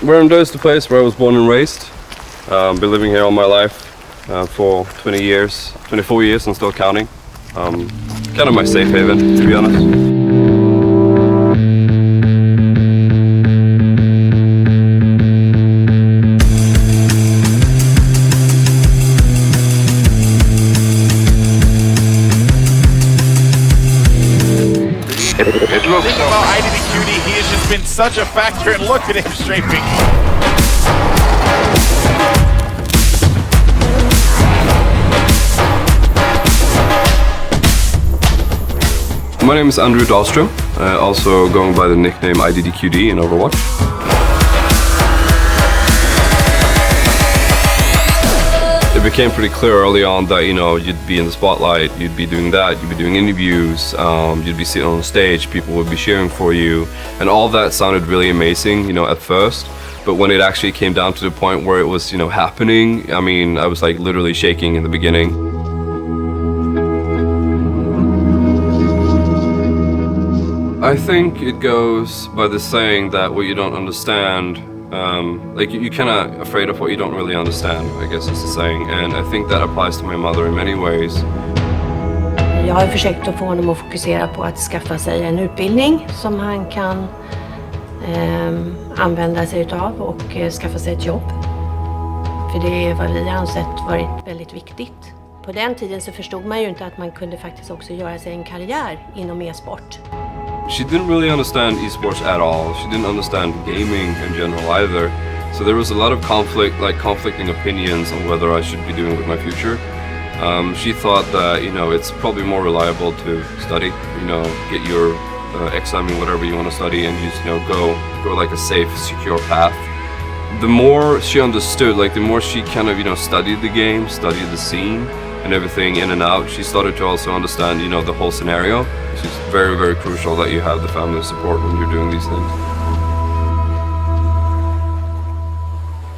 Where I'm is the place where I was born and raised. Been living here all my life for 24 years and still counting. Kind of my safe haven, to be honest. The thing about IDDQD, he has just been such a factor, and look at him strafing. My name is Andrew Dahlström, also going by the nickname IDDQD in Overwatch. It became pretty clear early on that, you know, you'd be in the spotlight, you'd be doing that, you'd be doing interviews, you'd be sitting on stage, people would be cheering for you, and all that sounded really amazing, you know, at first. But when it actually came down to the point where it was, you know, happening, I mean, I was like literally shaking in the beginning. I think it goes by the saying that what you don't understand, like you're kind of afraid of what you don't really understand, I guess is the saying. And I think that applies to my mother in many ways. Jag har försökt att få honom att fokusera på att skaffa sig en utbildning som han kan använda sig utav och skaffa sig ett jobb. För det är vad vi har ansett varit väldigt viktigt. På den tiden så förstod man ju inte att man kunde faktiskt också göra sig en karriär inom e-sport. She didn't really understand esports at all. She didn't understand gaming in general either. So there was a lot of conflicting opinions on whether I should be doing with my future. She thought that, you know, it's probably more reliable to study, you know, get your exam in whatever you want to study and just, you know, go like a safe, secure path. The more she understood, like the more she kind of, you know, studied the game, studied the scene and everything in and out, she started to also understand, you know, the whole scenario. It's very, very crucial that you have the family support when you're doing these things.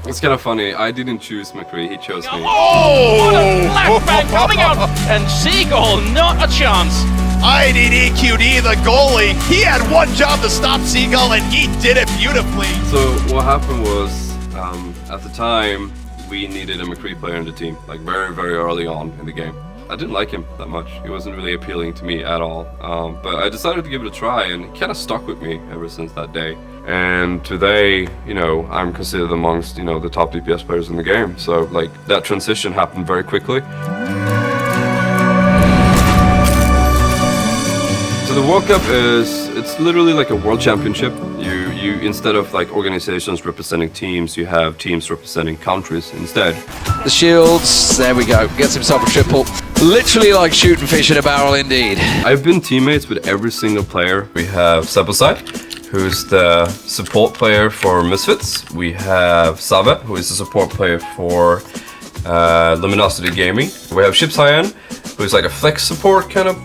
It's kind of funny, I didn't choose McCree, he chose me. Oh! What a flashback coming out! And Seagull, not a chance! IDDQD, the goalie, he had one job to stop Seagull, and he did it beautifully. So what happened was, at the time, we needed a McCree player in the team, like very, very early on in the game. I didn't like him that much. He wasn't really appealing to me at all. But I decided to give it a try, and it kind of stuck with me ever since that day. And today, you know, I'm considered amongst, you know, the top DPS players in the game. So like that transition happened very quickly. So the World Cup it's literally like a world championship. You instead of like organizations representing teams, you have teams representing countries instead. The shields, there we go, gets himself a triple. Literally like shooting fish in a barrel indeed. I've been teammates with every single player. We have Sebosai, who's the support player for Misfits. We have Save, who is the support player for Luminosity Gaming. We have Shipsayan, who's like a flex support kind of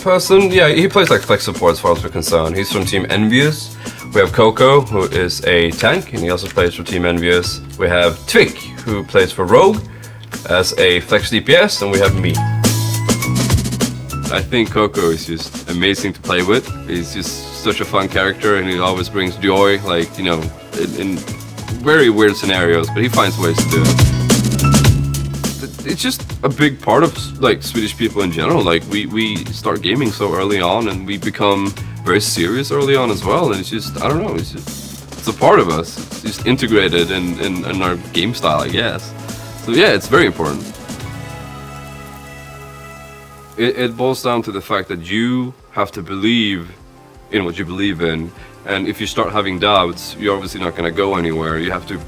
person. Yeah, he plays like flex support as far as we're concerned. He's from Team Envious. We have Coco, who is a tank, and he also plays for Team Envious. We have Twig, who plays for Rogue as a flex DPS, and we have me. I think Coco is just amazing to play with. He's just such a fun character, and he always brings joy, like, you know, in very weird scenarios, but he finds ways to do it. It's just a big part of like Swedish people in general. Like we start gaming so early on, and we become very serious early on as well. And it's just, I don't know, it's a part of us. It's just integrated in our game style, I guess. So yeah, it's very important. It boils down to the fact that you have to believe in what you believe in. And if you start having doubts, you're obviously not going to go anywhere. You have to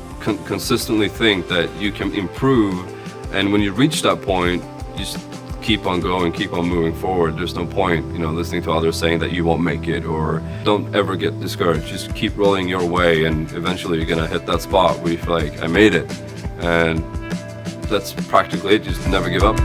consistently think that you can improve. And when you reach that point, you just keep on going, keep on moving forward. There's no point, you know, listening to others saying that you won't make it, or don't ever get discouraged. Just keep rolling your way, and eventually you're gonna hit that spot where you feel like, I made it. And that's practically it, just never give up.